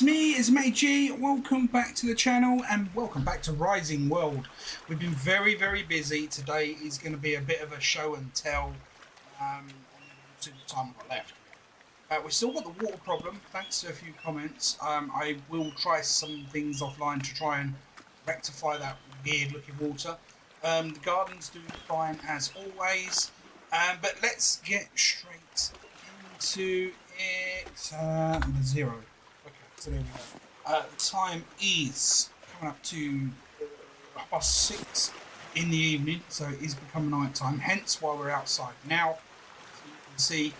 it's me, it's MattyG. Welcome back to the channel and welcome back to Rising World. We've been very busy. Today is going to be a bit of a show and tell on the time we've got left. We've still got the water problem, thanks to a few comments. I will try some things offline to try and rectify that weird looking water. The garden's doing fine as always, but let's get straight into it. Zero. Okay, so there we go. The time is coming up to 6:30 in the evening, so it is becoming night time, hence why we're outside now. So you can see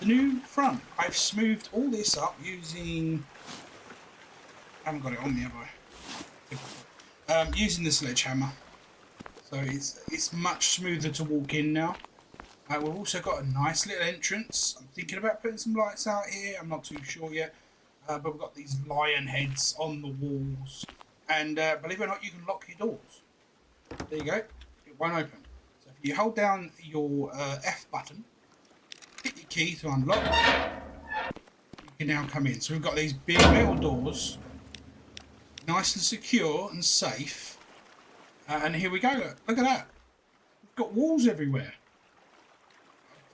the new front. I've smoothed all this up using, I haven't got it on me, have I? Using the sledgehammer. So it's much smoother to walk in now. We've also got a nice little entrance. I'm thinking about putting some lights out here. I'm not too sure yet. But we've got these lion heads on the walls. And believe it or not, you can lock your doors. There you go. It won't open. So if you hold down your F button, hit your key to unlock, you can now come in. So we've got these big metal doors. Nice and secure and safe. And here we go. Look at that. We've got walls everywhere.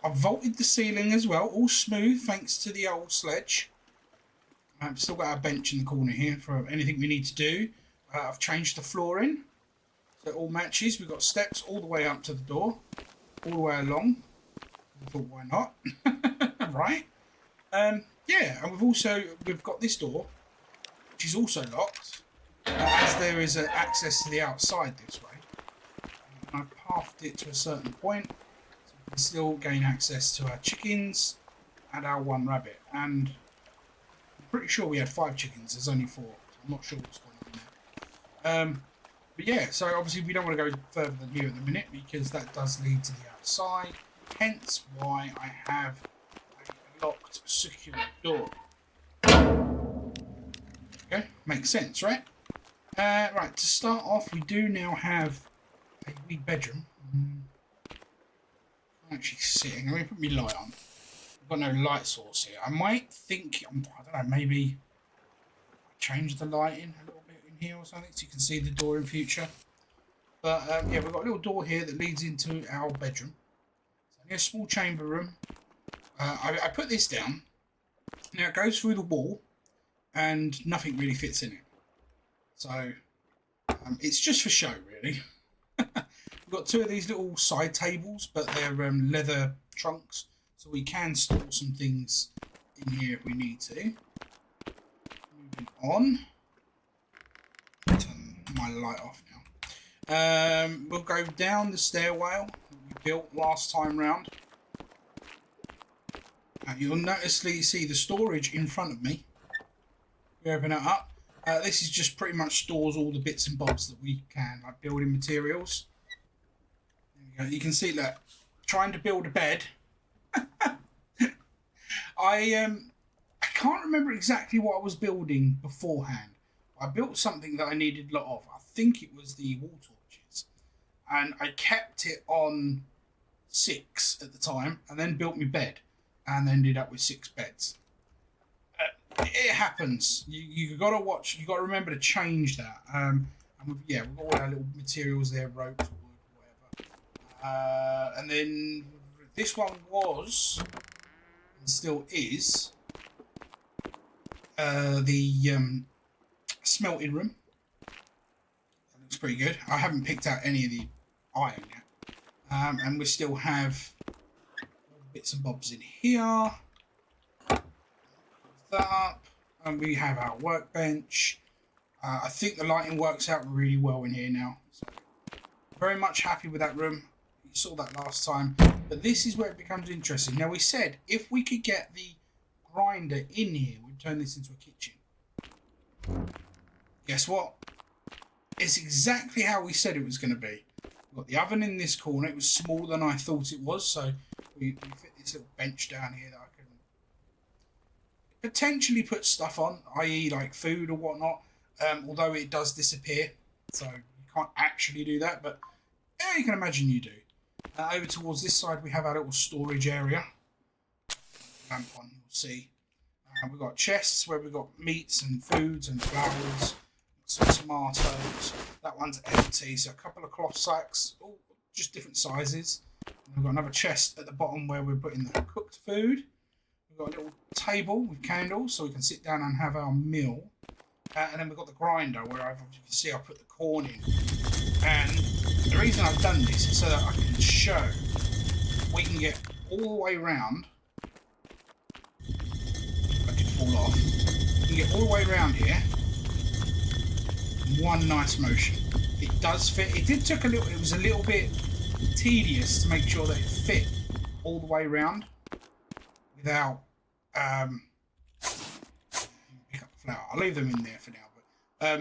I've vaulted the ceiling as well, all smooth thanks to the old sledge. I've still got our bench in the corner here for anything we need to do. I've changed the flooring so it all matches. We've got steps all the way up to the door, all the way along. I thought, why not? Right? Yeah, and we've got this door, which is also locked, as there is access to the outside this way. And I've pathed it to a certain point. Still gain access to our chickens and our one rabbit, and I'm pretty sure we had 5 chickens. There's only 4. I'm not sure what's going on there. But yeah, so obviously we don't want to go further than here at the minute because that does lead to the outside, hence why I have a locked secure door. Okay, makes sense, right? Right, to start off, we do now have a wee bedroom. Actually sitting. I'm going to put my light on. I've got no light source here. I might think, I don't know, maybe change the lighting a little bit in here or something so you can see the door in future. But yeah, we've got a little door here that leads into our bedroom. It's only a small chamber room. I put this down. Now it goes through the wall and nothing really fits in it. So it's just for show, really. We've got 2 of these little side tables, but they're leather trunks, so we can store some things in here if we need to. Moving on. Turn my light off now. We'll go down the stairwell that we built last time round. You'll noticeably see the storage in front of me. We open it up. This is just pretty much stores all the bits and bobs that we can, like building materials. You can see that trying to build a bed. I can't remember exactly what I was building beforehand. I built something that I needed a lot of. I think it was the wall torches, and I kept it on 6 at the time, and then built my bed, and ended up with 6 beds. It happens. You got to watch. You got to remember to change that. And we've got all our little materials there, ropes. And then this one was, and still is, the smelting room. That looks pretty good. I haven't picked out any of the iron yet. And we still have bits and bobs in here. That up. And we have our workbench. I think the lighting works out really well in here now. So very much happy with that room. You saw that last time, but this is where it becomes interesting. Now we said if we could get the grinder in here, we'd turn this into a kitchen. Guess what? It's exactly how we said it was going to be. We've got the oven in this corner. It was smaller than I thought it was, so we fit this little bench down here that I can potentially put stuff on, i.e. like food or whatnot, although it does disappear, so you can't actually do that, but yeah, you can imagine you do. Over towards this side, we have our little storage area. Lamp on, you'll see. We've got chests where we've got meats and foods and flowers, some tomatoes. That one's empty, so a couple of cloth sacks, all just different sizes. And we've got another chest at the bottom where we're putting the cooked food. We've got a little table with candles so we can sit down and have our meal. And then we've got the grinder where, as you can see, I put the corn in. And the reason I've done this is so that I can show we can get all the way around. I did fall off. We can get all the way around here in one nice motion. It does fit. It did take a little. It was a little bit tedious to make sure that it fit all the way around without. Pick up the flower. I'll leave them in there for now, but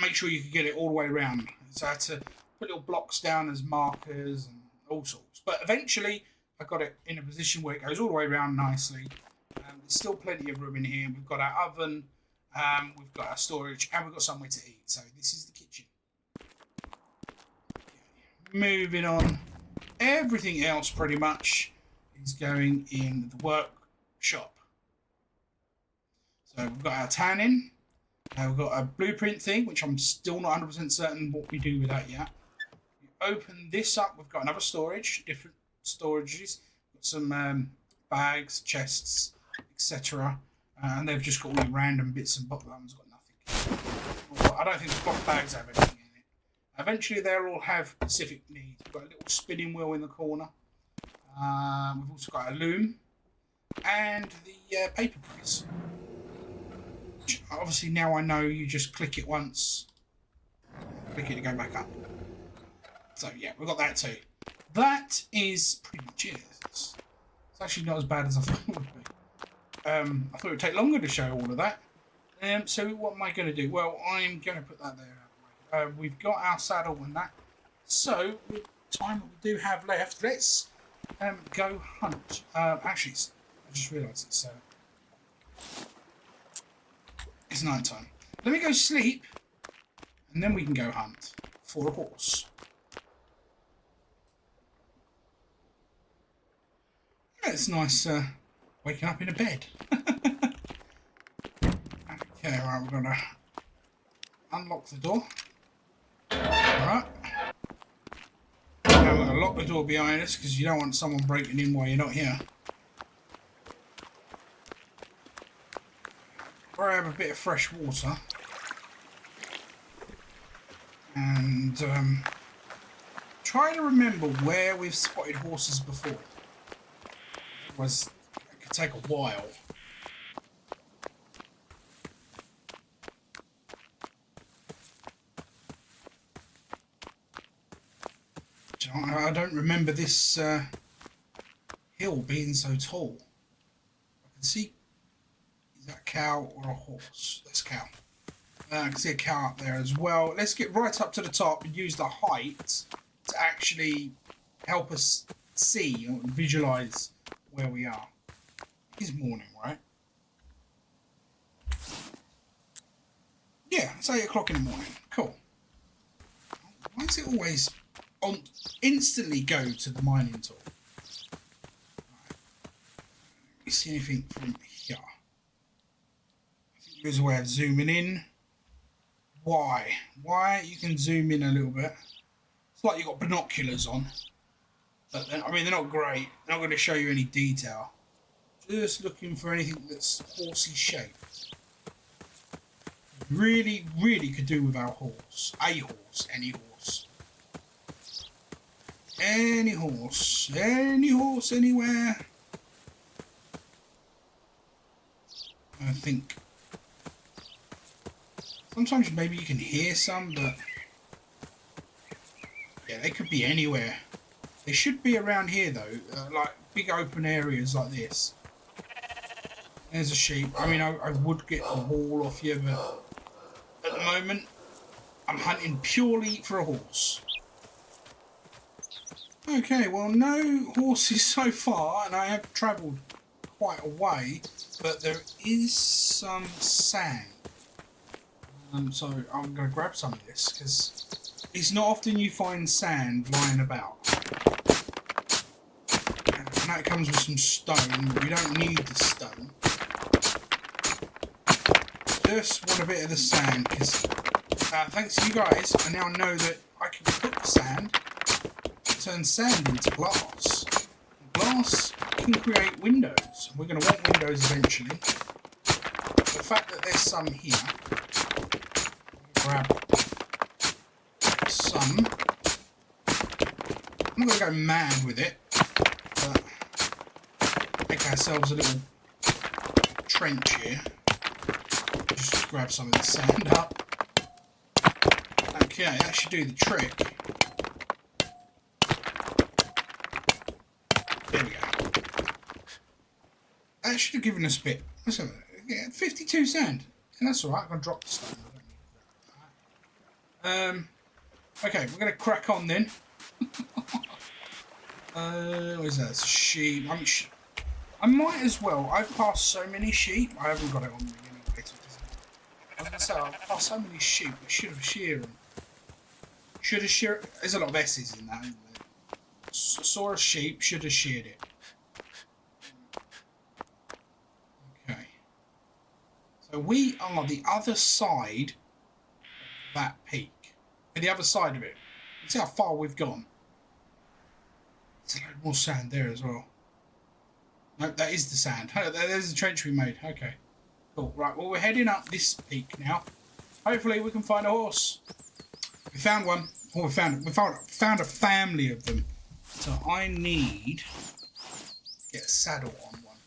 make sure you can get it all the way around. So I had to put little blocks down as markers and all sorts. But eventually, I got it in a position where it goes all the way around nicely. There's still plenty of room in here. We've got our oven, we've got our storage, and we've got somewhere to eat. So this is the kitchen. Moving on. Everything else pretty much is going in the workshop. So we've got our tanning. We've got a blueprint thing, which I'm still not 100% certain what we do with that yet. We open this up. We've got another storage, different storages. Got some bags, chests, etc. And they've just got all the random bits and bobs. That one's got nothing. I don't think the cloth bags have anything in it. Eventually, they'll all have specific needs. We've got a little spinning wheel in the corner. We've also got a loom and the paper press. Obviously now I know you just click it once, click it to go back up. So yeah, we've got that too. That is pretty much it. It's actually not as bad as I thought it would be. I thought it would take longer to show all of that. So what am I going to do? Well, I'm going to put that there. We've got our saddle and that. So with time that we do have left, let's go hunt. Actually, I just realised it's night time. Let me go sleep, and then we can go hunt for a horse. Yeah, it's nice waking up in a bed. Okay, right, we're gonna unlock the door. Alright. Now we're gonna lock the door behind us because you don't want someone breaking in while you're not here. Grab a bit of fresh water and try to remember where we've spotted horses before. It could take a while. I don't remember this hill being so tall. I can see. Is that a cow or a horse? That's a cow. I can see a cow up there as well. Let's get right up to the top and use the height to actually help us see or visualise where we are. It is morning, right? Yeah, it's 8 o'clock in the morning. Cool. Why does it always instantly go to the mining tool? Right. Let me see anything from here. Here's a way of zooming in. Why? You can zoom in a little bit. It's like you've got binoculars on. But then, I mean, they're not great. They're not going to show you any detail. Just looking for anything that's horsey shaped. Really, really could do with our horse. A horse. Any horse. Any horse. Any horse anywhere. I think. Sometimes maybe you can hear some, but yeah, they could be anywhere. They should be around here though, like big open areas like this. There's a sheep. I mean, I would get the wool off you, but at the moment, I'm hunting purely for a horse. Okay, well, no horses so far, and I have travelled quite a way, but there is some sand. So I'm going to grab some of this because it's not often you find sand lying about. And that comes with some stone, but we don't need the stone. just want a bit of the sand because thanks to you guys, I now know that I can cook sand, turn sand into glass. Glass can create windows. We're going to want windows eventually. The fact that there's some here, grab some. I'm not going to go mad with it, but make ourselves a little trench here. Just grab some of the sand up. Okay, that should do the trick. There we go. That should have given us a bit. Let's have a 52 sand. And that's alright, I'm going to drop the stone. Okay, we're going to crack on then. What is that? It's a sheep. I might as well. I've passed so many sheep. I haven't got it on me anyway. I was going to say, I've passed so many sheep. We should have sheared them. Should have sheared. There's a lot of S's in that, isn't there? Saw a sheep, should have sheared it. Okay. So we are the other side of that peak. The other side of it. See how far we've gone. There's a load more sand there as well. Nope, that is the sand. There's the trench we made. Okay. Cool. Right, well, we're heading up this peak now. Hopefully we can find a horse. We found one. Oh, we found a family of them. So I need to get a saddle on one.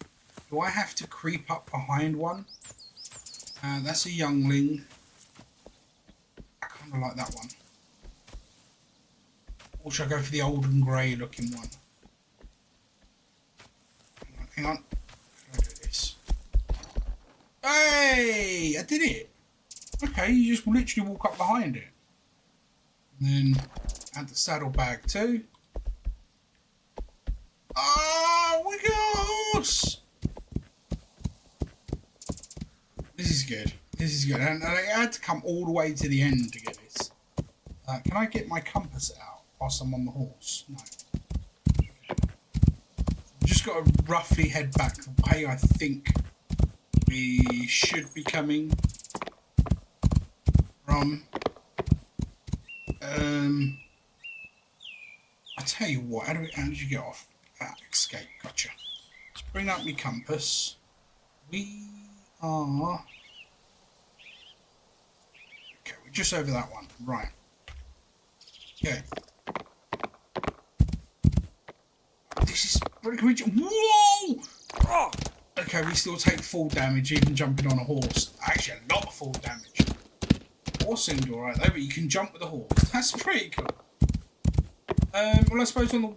Do I have to creep up behind one? That's a youngling. I kind of like that one. Or should I go for the old and grey looking one? Hang on. How do I do this? Hey! I did it! Okay, you just literally walk up behind it. And then add the saddle bag too. Oh, we got a horse! This is good. This is good. And I had to come all the way to the end to get this. Can I get my compass out whilst I'm on the horse? No. I've just got to roughly head back the way I think we should be coming from. I tell you what, how did you get off? Escape, gotcha. Let's bring up my compass. We are... Okay, we're just over that one. Right. Okay. This is pretty cool. Whoa! Oh! Okay, we still take full damage even jumping on a horse. Actually, a lot of full damage. Horse seemed alright though, but you can jump with a horse. That's pretty cool. Well, I suppose on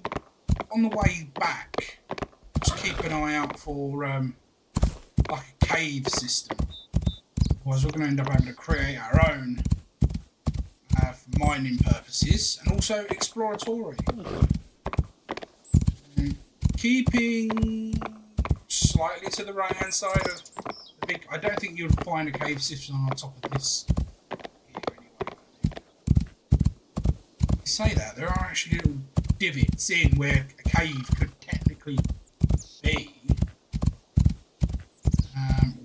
the way back, just keep an eye out for like a cave system. Otherwise, we're going to end up having to create our own for mining purposes and also exploratory. Keeping slightly to the right hand side of the big. I don't think you'll find a cave system on top of this. Say that there are actually little divots in where a cave could technically be.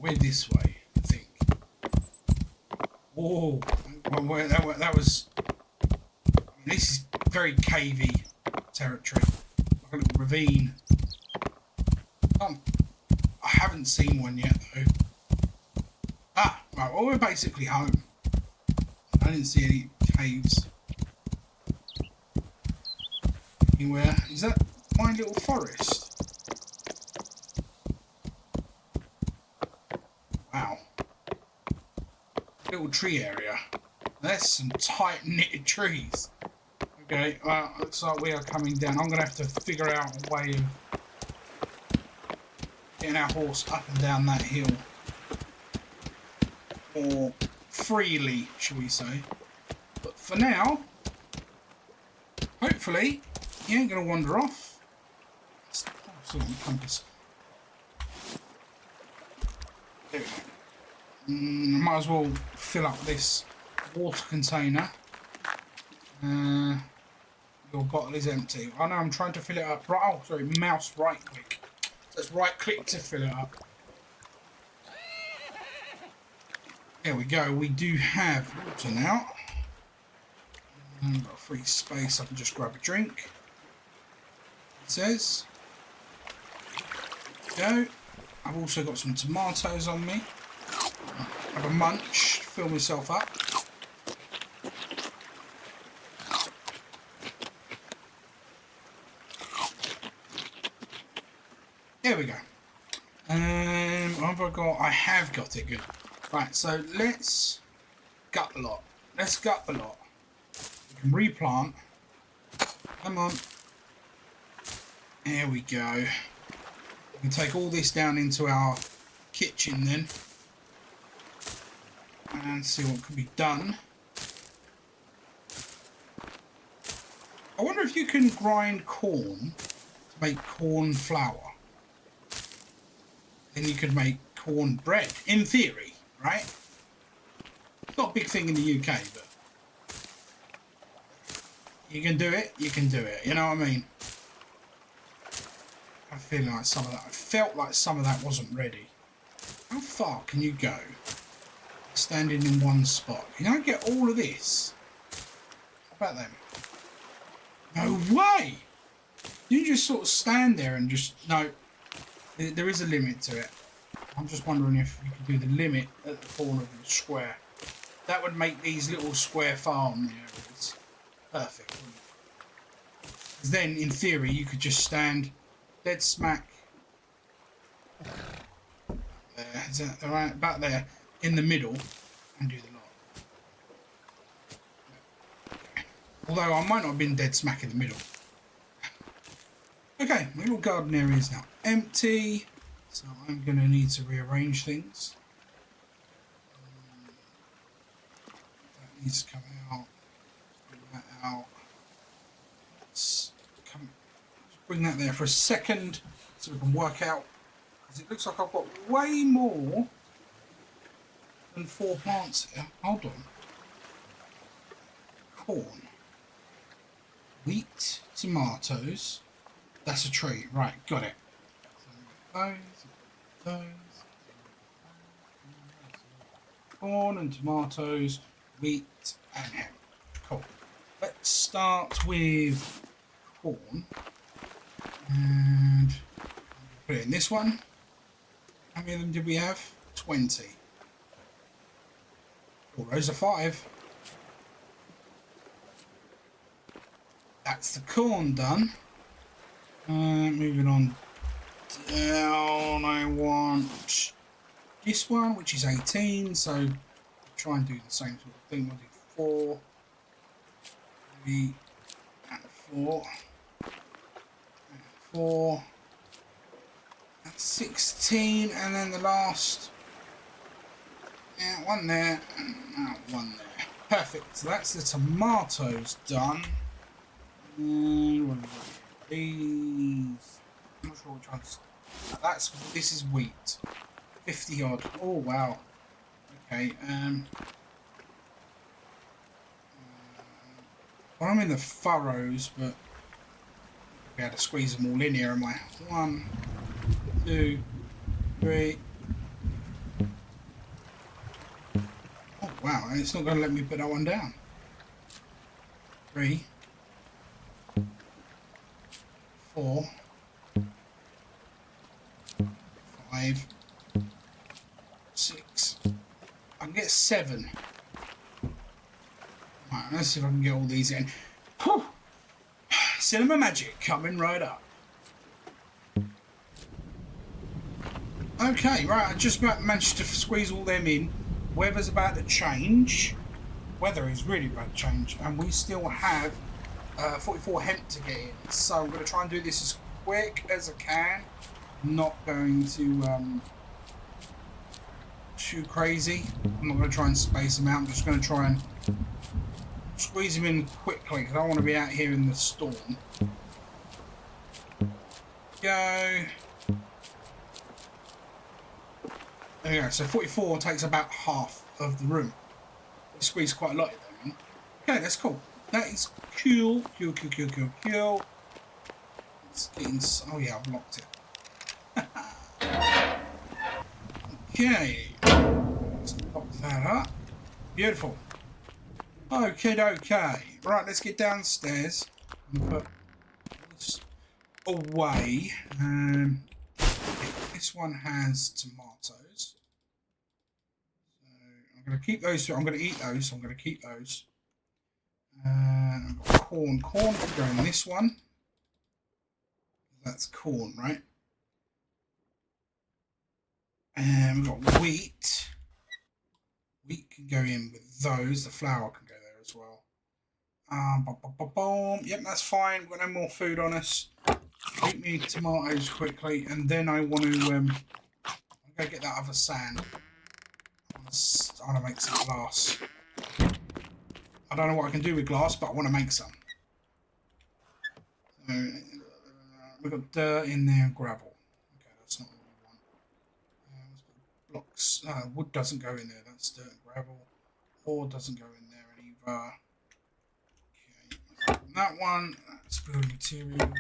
We're this way, I think. Whoa, well, that was. I mean, this is very cavey territory, like a little ravine. I haven't seen one yet though. Ah, right. Well, we're basically home. I didn't see any caves. Anywhere. Is that my little forest? Wow. Little tree area. There's some tight knitted trees. Okay, well, looks like we are coming down. I'm going to have to figure out a way of getting our horse up and down that hill. Or freely, shall we say. But for now, hopefully, he ain't going to wander off. Still on the compass. There we go. I might as well fill up this water container. Your bottle is empty. Oh no, I'm trying to fill it up. Right, oh, sorry, mouse right click. So it's right click to fill it up. There we go. We do have water now. Got free space. I can just grab a drink. It says. There we go. I've also got some tomatoes on me. Have a munch to fill myself up. There we go. What have I got? I have got it. Good. Right, so let's gut the lot. Let's gut the lot. We can replant. Come on. There we go. We can take all this down into our kitchen then. And see what can be done. I wonder if you can grind corn to make corn flour. Then you could make corn bread, in theory, right? Not a big thing in the UK, but you can do it, you can do it, you know what I mean? I feel like some of that, I felt like some of that wasn't ready. How far can you go standing in one spot? Can I get all of this? How about them? No way! You just sort of stand there and just, no. There is a limit to it. I'm just wondering if you could do the limit at the corner of the square. That would make these little square farm areas perfect, wouldn't it? 'Cause then, in theory, you could just stand dead smack there, is that right? About there, in the middle, and do the lot. Okay. Although I might not have been dead smack in the middle. Okay, my little garden area is now empty, so I'm going to need to rearrange things. That needs to come out. Bring that out. Let's bring that there for a second so we can work out, because it looks like I've got way more than 4 plants here. Hold on. Corn. Wheat, tomatoes. That's a tree. Right, got it. Those. Corn and tomatoes, wheat and hemp. Cool. Let's start with corn. And put it in this one. How many of them did we have? 20. 4 rows of 5. That's the corn done. Moving on down, I want this one, which is 18, so I'll try and do the same sort of thing. We'll do 4, 3, and 4, and 4, that's 16, and then the last, one there, and one there. Perfect, so that's the tomatoes done. And what have we got? These, I'm not sure which ones. This is wheat. 50 odd. Oh wow. Okay. Well, I'm in the furrows, but we had to squeeze them all in here. Am I? 1, 2, 3. Oh wow! And it's not going to let me put that one down. 3. 4, 5, 6. I can get 7. Right, let's see if I can get all these in. Whew. Cinema magic coming right up. Okay, right, I just about managed to squeeze all them in. Weather's about to change. Weather is really about to change, and we still have 44 hemp to get in, so I'm going to try and do this as quick as I can. Not going to too crazy. I'm not going to try and space them out. I'm just going to try and squeeze them in quickly because I don't want to be out here in the storm. Go. There we go. So 44 takes about half of the room. We squeeze quite a lot of them in. Okay, that's cool. That is cool. Cool. It's getting... Oh yeah, I've locked it. Okay. Let's lock that up. Beautiful. Okay. Right, let's get downstairs and put this away. This one has tomatoes. So I'm going to keep those. I'm going to eat those. So I'm going to keep those. I've got corn. Corn can go in this one. That's corn, right? And we've got wheat. Wheat can go in with those. The flour can go there as well. Boom. Yep, that's fine. We've got no more food on us. Eat me tomatoes quickly, and then I want to go get that other sand. I want to make some glass. I don't know what I can do with glass, but I want to make some. So, we've got dirt in there and gravel. Okay, that's not what we want. Blocks. Wood doesn't go in there. That's dirt and gravel. Ore doesn't go in there either. Okay, that one. That's building material.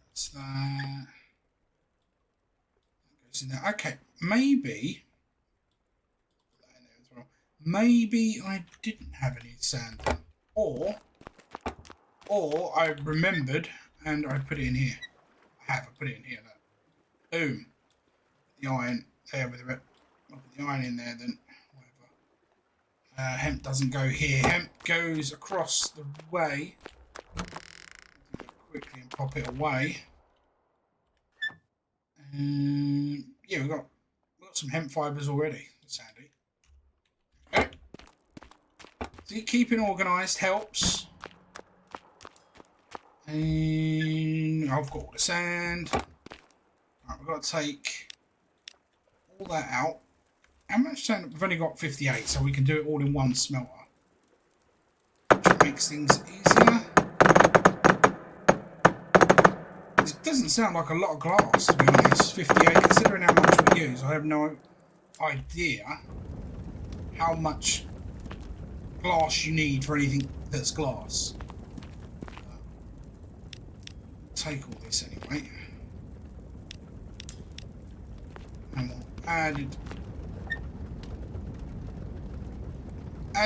That's that. That goes in there. Okay, maybe. Maybe I didn't have any sand, or I remembered and I put it in here. I put it in here. Look. Boom. The iron there with it. I'll put the iron in there then. Whatever. Hemp doesn't go here. Hemp goes across the way. Quickly and pop it away. Yeah, we've got some hemp fibres already. That's handy. Okay. So keeping organised helps. And I've got all the sand. Right, we've got to take all that out. How much sand? We've only got 58, so we can do it all in one smelter. Which makes things easier. This doesn't sound like a lot of glass, to be honest. 58, considering how much we use. I have no idea how much glass you need for anything that's glass. Take all this anyway. And we'll add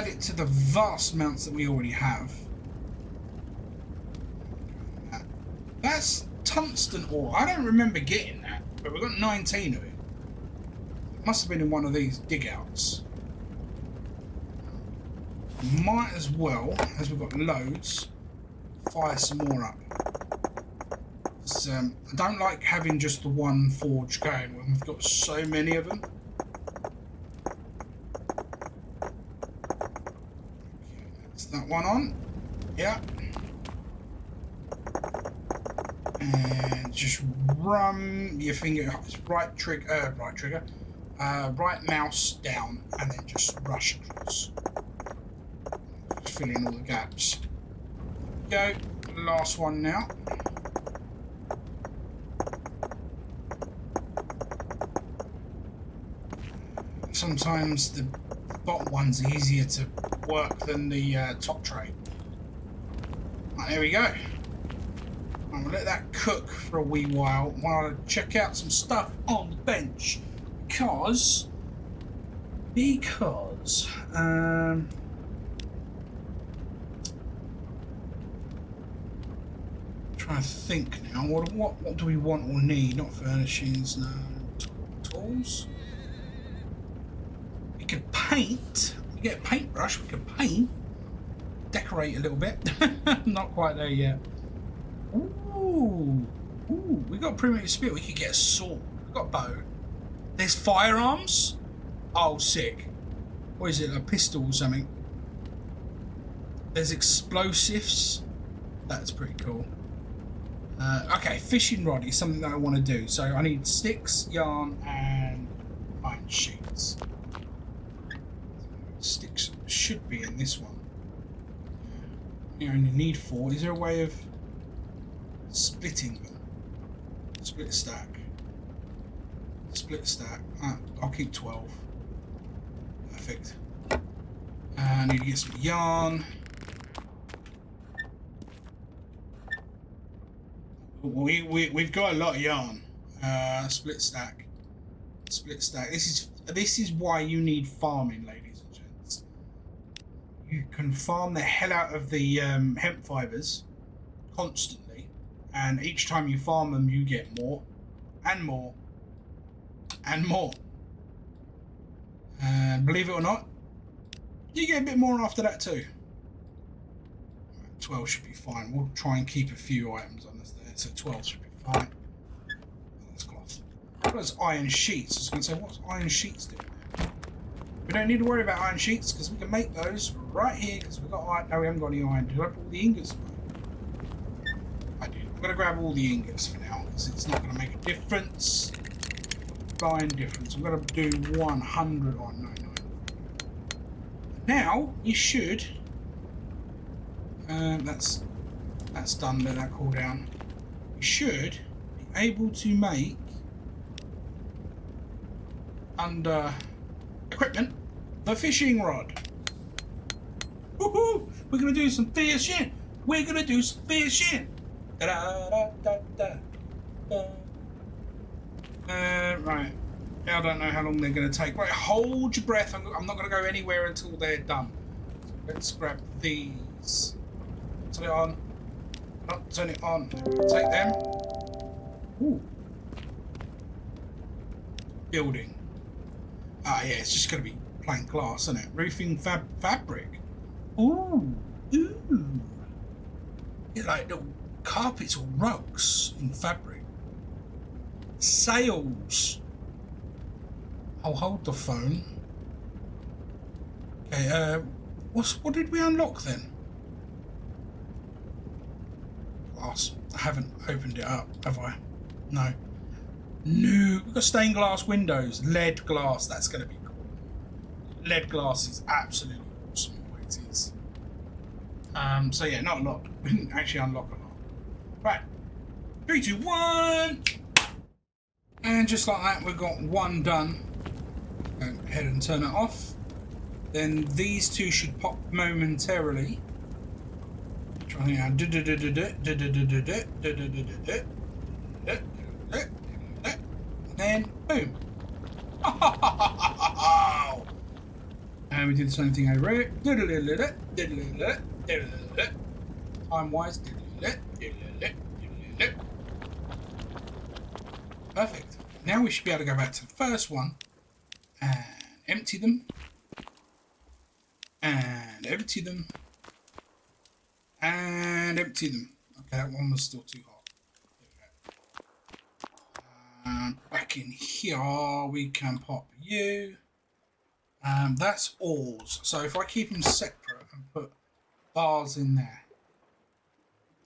it to the vast amounts that we already have. That's tungsten ore. I don't remember getting that, but we've got 19 of it. It must have been in one of these dig outs. Might as well, as we've got loads, fire some more up. I don't like having just the one forge going when we've got so many of them. Okay, that's that one on. Yeah. And just run your finger, right mouse down, and then just rush across. Just fill in all the gaps. Go, last one now. Sometimes the bottom one's easier to work than the top tray. Right, there we go. I'm gonna let that cook for a wee while I check out some stuff on the bench because trying to think now. What do we want or need? Not furnishings, no. Tools. We could paint. We get a paintbrush. We could paint, decorate a little bit. Not quite there yet. Ooh, we got a primitive spear. We could get a sword. We've got a bow. There's firearms. Oh, sick. What is it? A pistol or something? There's explosives. That's pretty cool. Okay, fishing rod is something that I want to do. So I need sticks, yarn, and iron sheets. Sticks should be in this one. You only need 4. Is there a way of splitting them? Split stack. Split stack. I'll keep 12. Perfect. I need to get some yarn. We've got a lot of yarn. Split stack. split stack. This is why you need farming, ladies and gents. You can farm the hell out of the hemp fibers constantly, and each time you farm them, you get more and more and more. And believe it or not, you get a bit more after that too. 12 should be fine. We'll try and keep a few items on us there, so 12 should be fine. That's cloth. What is iron sheets? I was going to say, what's iron sheets doing there? We don't need to worry about iron sheets because we can make those right here because we've got iron. No, we haven't got any iron. Did I put all the ingots away? I did. I'm going to grab all the ingots for now because it's not going to make a difference. Blind difference. I'm going to do 100 on. No. Now you should. That's done. Let that cool down. You should be able to make under equipment the fishing rod. Woohoo! We're gonna do some fishing. We're gonna do some fishing. Da da da da da. Right. I don't know how long they're gonna take. Right, hold your breath. I'm not gonna go anywhere until they're done. So let's grab these. Turn it on. Not turn it on. Take them. Ooh. Building. Ah, yeah, it's just going to be plain glass, isn't it? Roofing fabric. Ooh. Ooh. Yeah, like little carpets or rugs in fabric. Sails. I'll hold the phone. Okay, what did we unlock then? Glass. I haven't opened it up, have I? No. No. We've got stained glass windows. LED glass. That's going to be cool. LED glass is absolutely awesome. It is. So yeah, not a lot. We didn't actually unlock a lot. Right. 3, 2, 1. And just like that, we've got one done. Go ahead and turn it off. Then these two should pop momentarily. And then boom. And we do the same thing over here. Time wise. Perfect. Now we should be able to go back to the first one and empty them. And empty them. And empty them. Okay, that one was still too hot. There we go. Back in here, we can pop you. That's oars. So if I keep them separate and put bars in there,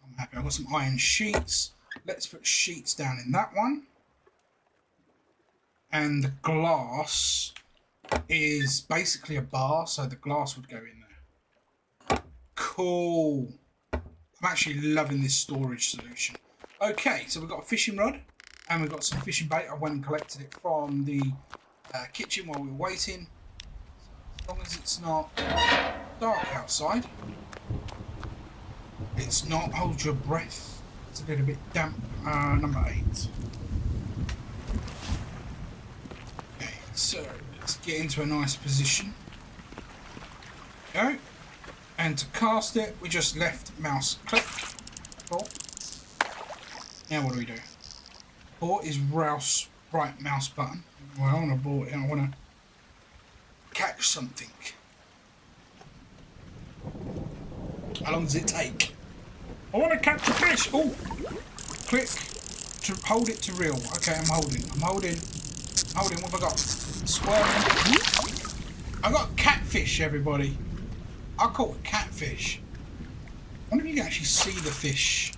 I'm happy. I've got some iron sheets. Let's put sheets down in that one. And the glass is basically a bar, so the glass would go in there. Cool. I'm actually loving this storage solution. Okay, so we've got a fishing rod and we've got some fishing bait. I went and collected it from the kitchen while we were waiting. So as long as it's not dark outside, it's not, hold your breath, it's a little bit damp. Number 8. Okay, so let's get into a nice position. Go. And to cast it, we just left mouse click. Cool. Now what do we do? Port is right mouse button. Well, I want to board it. I want to catch something. How long does it take? I want to catch a fish. Oh, click to hold it to reel. Okay, I'm holding. What have I got? Squirming. I got catfish, everybody. I caught a catfish. I wonder if you can actually see the fish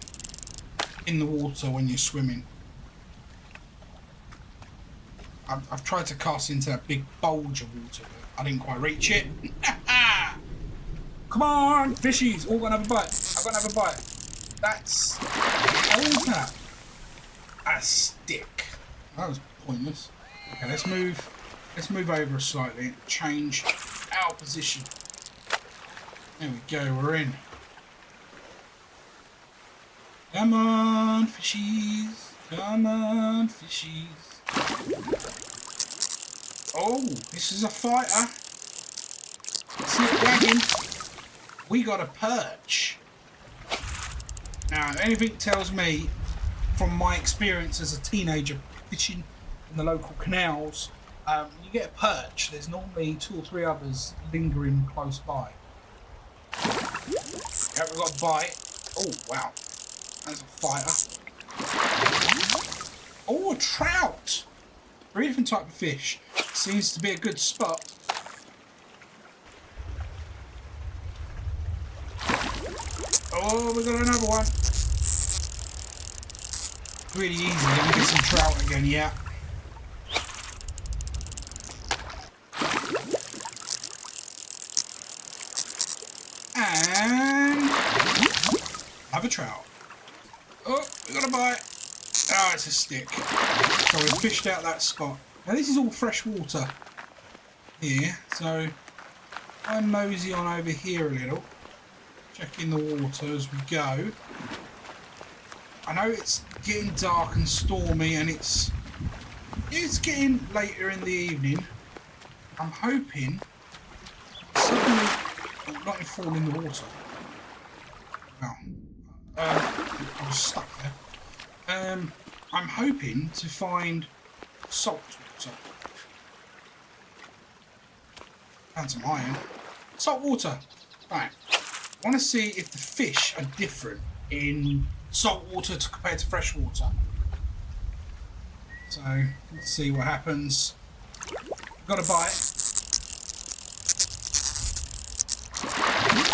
in the water when you're swimming. I've tried to cast into that big bulge of water, but I didn't quite reach it. Come on, fishies! Oh, I've got another bite. I've got another bite. That's... What was that? A stick. That was pointless. Okay, let's move over slightly and change our position. There we go, we're in. Come on, fishies. Come on, fishies. Oh, this is a fighter. See it wagging. We got a perch. Now, if anything tells me, from my experience as a teenager fishing in the local canals, when you get a perch, there's normally 2 or 3 others lingering close by. Yeah, we've got a bite. Oh, wow. That's a fighter. Oh, a trout. Very different type of fish. Seems to be a good spot. Oh, we got another one. Really easy. Let me get some trout again, yeah. And have a trout. Oh, we got a bite. Oh, it's a stick. So we fished out that spot. Now this is all fresh water here, so I mosey on over here a little, checking the water as we go. I know it's getting dark and stormy, and it's getting later in the evening. I'm hoping suddenly not to fall in the water. Well, I was stuck there. I'm hoping to find salt water. And some iron. Salt water. Right. I want to see if the fish are different in salt water compared to fresh water. So let's see what happens. Got a bite.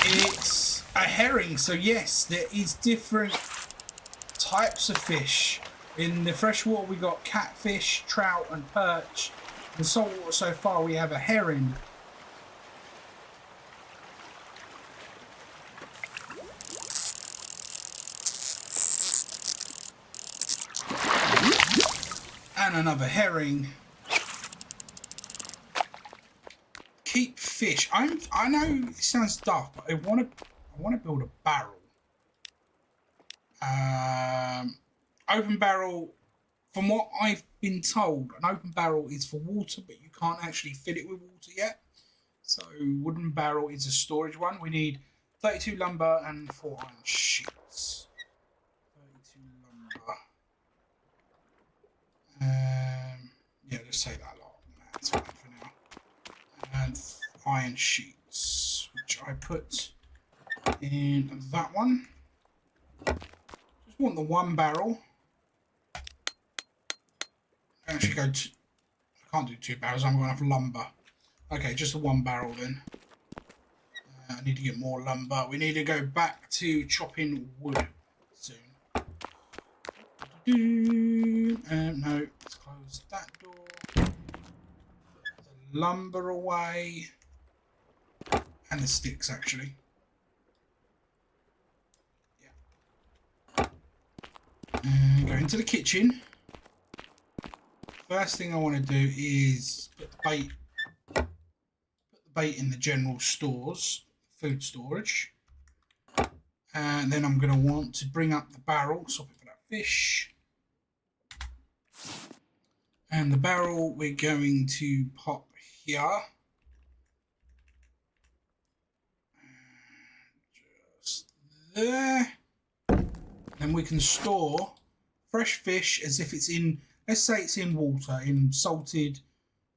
It's a herring, so yes, there is different types of fish. In the freshwater we got catfish, trout and perch. In the saltwater so far we have a herring. And another herring. Keep fish. I know it sounds daft, but I want to build a barrel. Open barrel, from what I've been told, an open barrel is for water, but you can't actually fill it with water yet. So wooden barrel is a storage one. We need 32 lumber and 4 iron sheets. 32 lumber. Yeah, just say that lot. That's fine for now. And iron sheets, which I put in that one. Just want the 1 barrel. Actually, I can't do 2 barrels. I'm going to have lumber. Okay, just the 1 barrel then. I need to get more lumber. We need to go back to chopping wood soon. No, let's close that door. Put the lumber away. And the sticks, actually. Yeah. Go into the kitchen. First thing I want to do is put the bait in the general stores, food storage. And then I'm going to want to bring up the barrel, swap it for that fish. And the barrel we're going to pop here. Just there. And we can store fresh fish as if it's in, let's say it's in water, in salted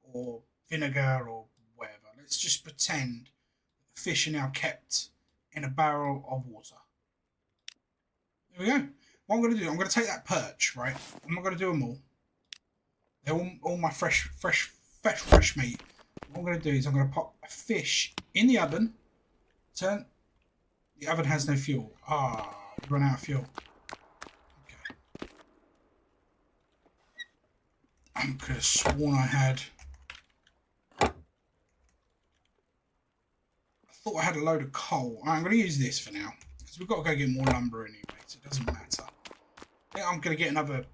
or vinegar or whatever. Let's just pretend the fish are now kept in a barrel of water. There we go. What I'm going to do, I'm going to take that perch, right? I'm not going to do them all. They're all my fresh meat. What I'm going to do is I'm going to pop a fish in the oven. The oven has no fuel. Run out of fuel. Okay. I could have sworn I had. I thought I had a load of coal. I'm going to use this for now because we've got to go get more lumber anyway, so it doesn't matter. I think I'm going to get another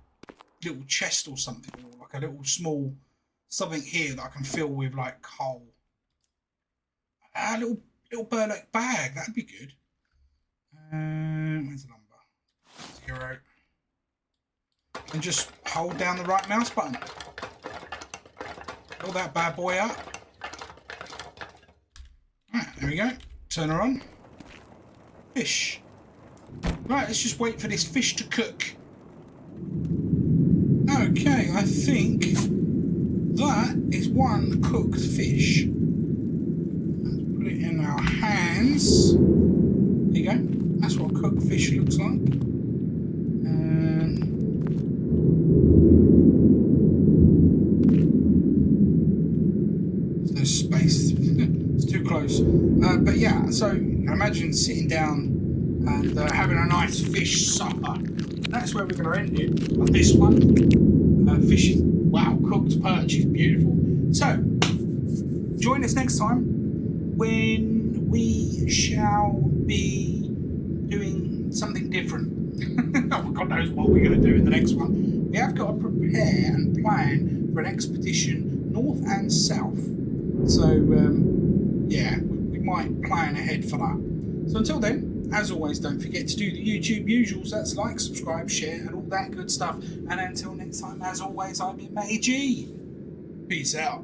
little chest or something, or like a little small something here that I can fill with like coal. A little burlap bag, that'd be good. Where's the number? 0. And just hold down the right mouse button. Fill that bad boy up. Right, there we go. Turn her on. Fish. Right, let's just wait for this fish to cook. Okay, I think that is one cooked fish. Let's put it in our hands. There you go. That's what cooked fish looks like. There's no space. It's too close. But yeah, so imagine sitting down and having a nice fish supper. That's where we're going to end it on this one. Fish is, wow, cooked perch is beautiful. So, join us next time when we shall be doing something different. God knows what we're going to do in the next one. We have got to prepare and plan for an expedition north and south. So, yeah, we might plan ahead for that. So until then, as always, don't forget to do the YouTube usuals. That's like, subscribe, share, and all that good stuff. And until next time, as always, I've been MattyG. Peace out.